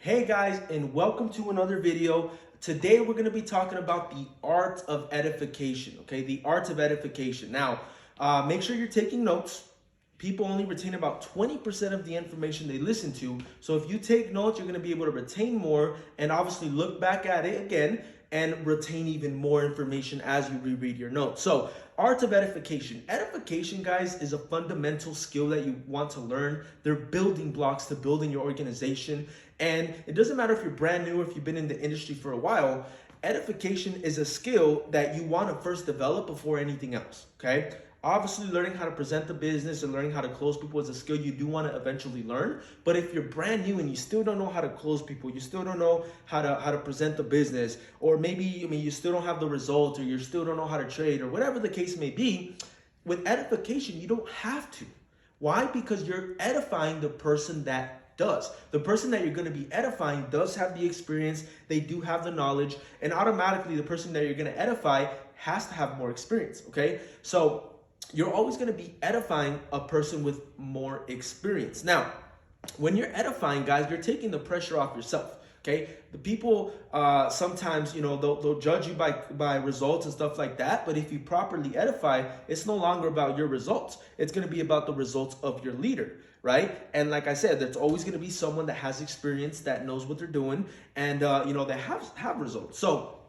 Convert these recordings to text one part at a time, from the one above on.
Hey guys, and welcome to another video. Today we're going to be talking about the art of edification, okay? The art of edification. Now, make sure you're taking notes. People only retain about 20% of the information they listen to. So if you take notes, you're going to be able to retain more and obviously look back at it again and retain even more information as you reread your notes. So, art of edification. Edification, guys, is a fundamental skill that you want to learn. They're building blocks to building your organization. And it doesn't matter if you're brand new or if you've been in the industry for a while, edification is a skill that you want to first develop before anything else, okay? Obviously, learning how to present the business and learning how to close people is a skill you do want to eventually learn. But if you're brand new and you still don't know how to close people, you still don't know how to present the business, or maybe you still don't have the results, or you still don't know how to trade, or whatever the case may be, with edification, you don't have to. Why? Because you're edifying the person that does. The person that you're going to be edifying does have the experience, they do have the knowledge, and automatically the person that you're going to edify has to have more experience, okay? So you're always going to be edifying a person with more experience. Now, when you're edifying, guys, you're taking the pressure off yourself. Okay, the people sometimes, they'll judge you by results and stuff like that. But if you properly edify, it's no longer about your results. It's going to be about the results of your leader, right? And like I said, there's always going to be someone that has experience, that knows what they're doing, and they have results. So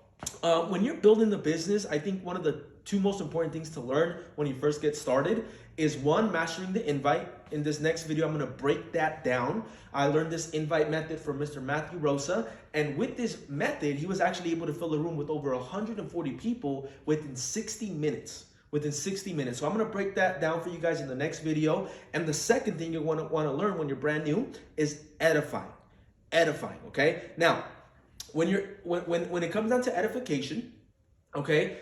when you're building the business, I think one of the two most important things to learn when you first get started is one, mastering the invite. In this next video, I'm going to break that down. I learned this invite method from Mr. Matthew Rosa, and with this method, he was actually able to fill a room with over 140 people within 60 minutes. Within 60 minutes. So I'm going to break that down for you guys in the next video. And the second thing you want to learn when you're brand new is edifying. Edifying, okay? Now, when it comes down to edification, okay,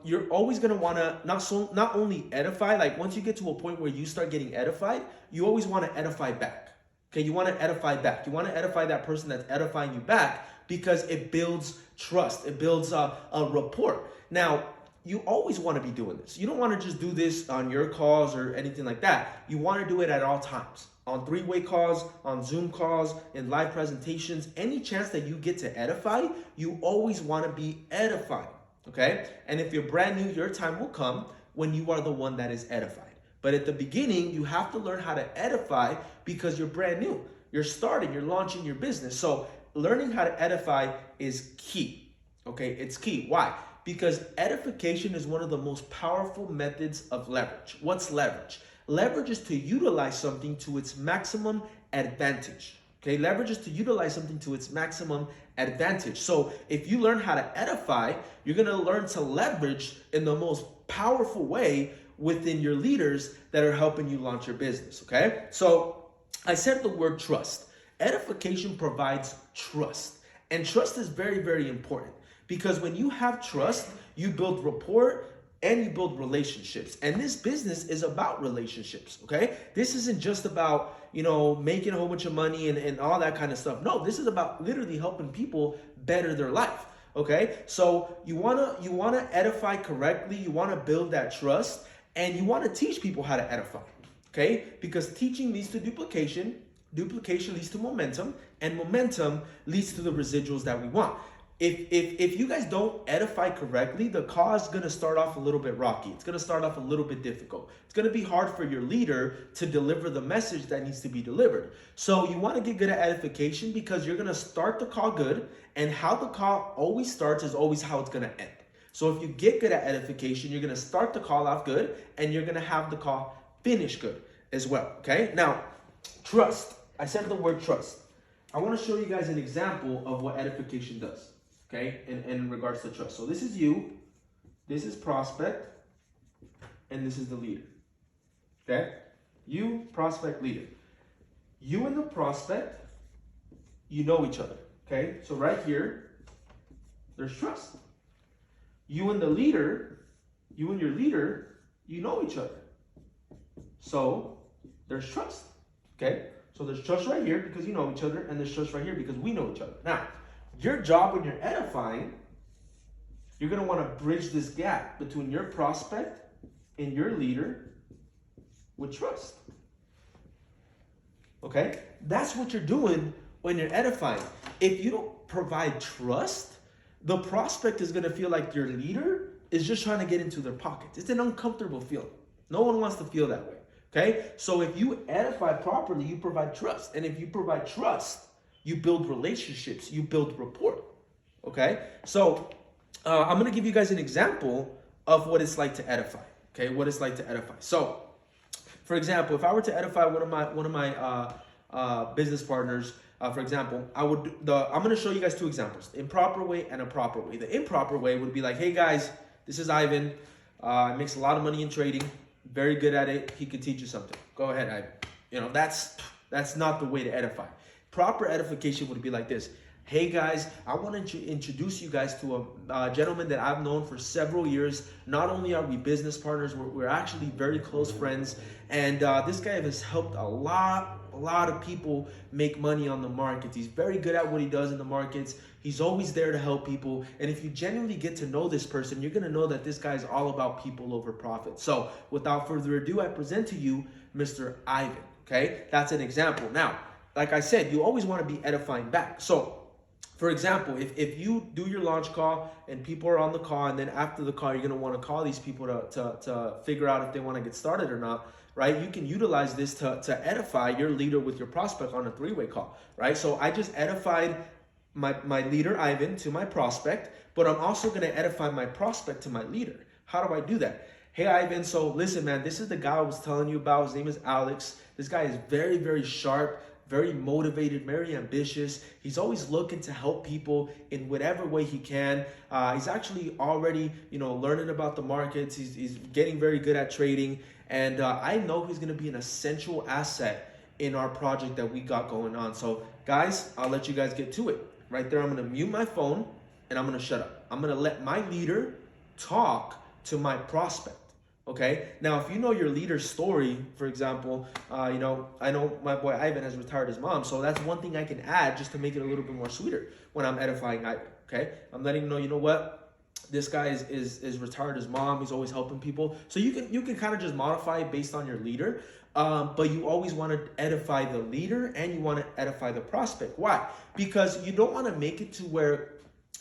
you're always going to want to not only edify, like once you get to a point where you start getting edified, you always want to edify back. Okay, you want to edify back. You want to edify that person that's edifying you back, because it builds trust. It builds a rapport. Now, you always want to be doing this. You don't want to just do this on your calls or anything like that. You want to do it at all times. On three-way calls, on Zoom calls, in live presentations, any chance that you get to edify, you always want to be edifying. Okay? And if you're brand new, your time will come when you are the one that is edified. But at the beginning, you have to learn how to edify because you're brand new. You're starting, you're launching your business. So learning how to edify is key. Okay? It's key. Why? Because edification is one of the most powerful methods of leverage. What's leverage? Leverage is to utilize something to its maximum advantage. Okay, leverage is to utilize something to its maximum advantage. So if you learn how to edify, you're going to learn to leverage in the most powerful way within your leaders that are helping you launch your business. Okay, so I said the word trust. Edification provides trust, and trust is very, very important, because when you have trust, you build rapport and you build relationships. And this business is about relationships, okay? This isn't just about, making a whole bunch of money and all that kind of stuff. No, this is about literally helping people better their life, okay? So you wanna edify correctly, you wanna build that trust, and you wanna teach people how to edify, okay? Because teaching leads to duplication, duplication leads to momentum, and momentum leads to the residuals that we want. If you guys don't edify correctly, the cause is going to start off a little bit rocky. It's going to start off a little bit difficult. It's going to be hard for your leader to deliver the message that needs to be delivered. So you want to get good at edification, because you're going to start the call good, and how the call always starts is always how it's going to end. So if you get good at edification, you're going to start the call off good, and you're going to have the call finish good as well, okay? Now, trust. I said the word trust. I want to show you guys an example of what edification does. Okay, in regards to trust. So this is you, this is prospect, and this is the leader. Okay, you, prospect, leader. You and the prospect, you know each other. Okay, so right here, there's trust. You and the leader, you and your leader, you know each other. So there's trust. Okay, so there's trust right here because you know each other, and there's trust right here because we know each other. Now, your job when you're edifying, you're going to want to bridge this gap between your prospect and your leader with trust. Okay? That's what you're doing when you're edifying, if you don't provide trust, the prospect is going to feel like your leader is just trying to get into their pockets. It's an uncomfortable feeling. No one wants to feel that way. Okay? So if you edify properly, you provide trust. And if you provide trust, you build relationships, you build rapport. Okay? So I'm going to give you guys an example of what it's like to edify. Okay? What it's like to edify. So, for example, if I were to edify one of my business partners, for example, I'm going to show you guys two examples: the improper way and a proper way. The improper way would be like, hey guys, this is Ivan. He makes a lot of money in trading. Very good at it. He could teach you something. Go ahead, Ivan. You know, that's not the way to edify. Proper edification would be like this. Hey guys, I want to introduce you guys to a gentleman that I've known for several years. Not only are we business partners, we're actually very close friends. And this guy has helped a lot of people make money on the markets. He's very good at what he does in the markets. He's always there to help people. And if you genuinely get to know this person, you're going to know that this guy is all about people over profit. So without further ado, I present to you Mr. Ivan. Okay, that's an example. Now, like I said, you always want to be edifying back. So, for example, if you do your launch call and people are on the call, and then after the call, you're going to want to call these people to figure out if they want to get started or not, right? You can utilize this to edify your leader with your prospect on a three-way call, right? So I just edified my leader, Ivan, to my prospect, but I'm also going to edify my prospect to my leader. How do I do that? Hey, Ivan, so listen, man, this is the guy I was telling you about. His name is Alex. This guy is very, very sharp, very motivated, very ambitious. He's always looking to help people in whatever way he can. He's actually already, learning about the markets. He's getting very good at trading. And I know he's going to be an essential asset in our project that we got going on. So guys, I'll let you guys get to it. Right there, I'm going to mute my phone and I'm going to shut up. I'm going to let my leader talk to my prospect. Okay. Now, if you know your leader's story, for example, I know my boy Ivan has retired his mom. So that's one thing I can add just to make it a little bit more sweeter when I'm edifying Ivan. Okay. I'm letting him know, you know what? This guy is retired his mom. He's always helping people. So you can kind of just modify it based on your leader. But you always want to edify the leader and you want to edify the prospect. Why? Because you don't want to make it to where,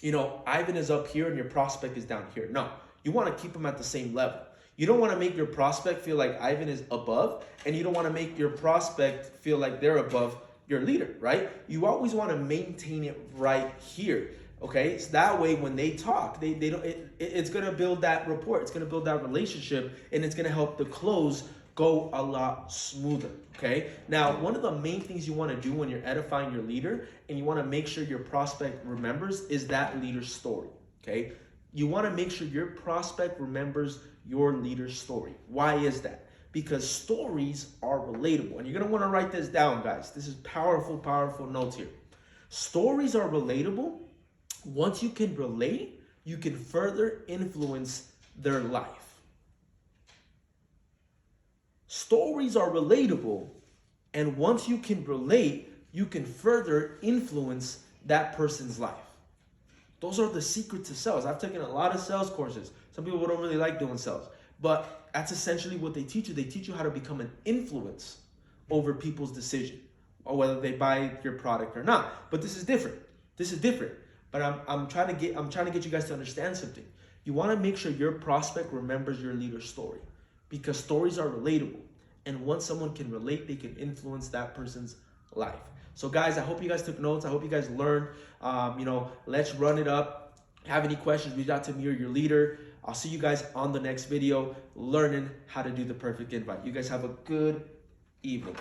Ivan is up here and your prospect is down here. No, you want to keep them at the same level. You don't want to make your prospect feel like Ivan is above, and you don't want to make your prospect feel like they're above your leader, right? You always want to maintain it right here, okay? So that way when they talk, it's going to build that rapport, it's going to build that relationship, and it's going to help the close go a lot smoother, okay? Now, one of the main things you want to do when you're edifying your leader and you want to make sure your prospect remembers is that leader's story, okay? You want to make sure your prospect remembers your leader's story. Why is that? Because stories are relatable. And you're going to want to write this down, guys. This is powerful, powerful notes here. Stories are relatable. Once you can relate, you can further influence their life. Stories are relatable. And once you can relate, you can further influence that person's life. Those are the secrets to sales. I've taken a lot of sales courses. Some people don't really like doing sales, but that's essentially what they teach you. They teach you how to become an influence over people's decision or whether they buy your product or not. But this is different. This is different. But I'm trying to get you guys to understand something. You want to make sure your prospect remembers your leader's story because stories are relatable. And once someone can relate, they can influence that person's life. So guys, I hope you guys took notes. I hope you guys learned. Let's run it up. Have any questions, reach out to me or your leader. I'll see you guys on the next video, learning how to do the perfect invite. You guys have a good evening.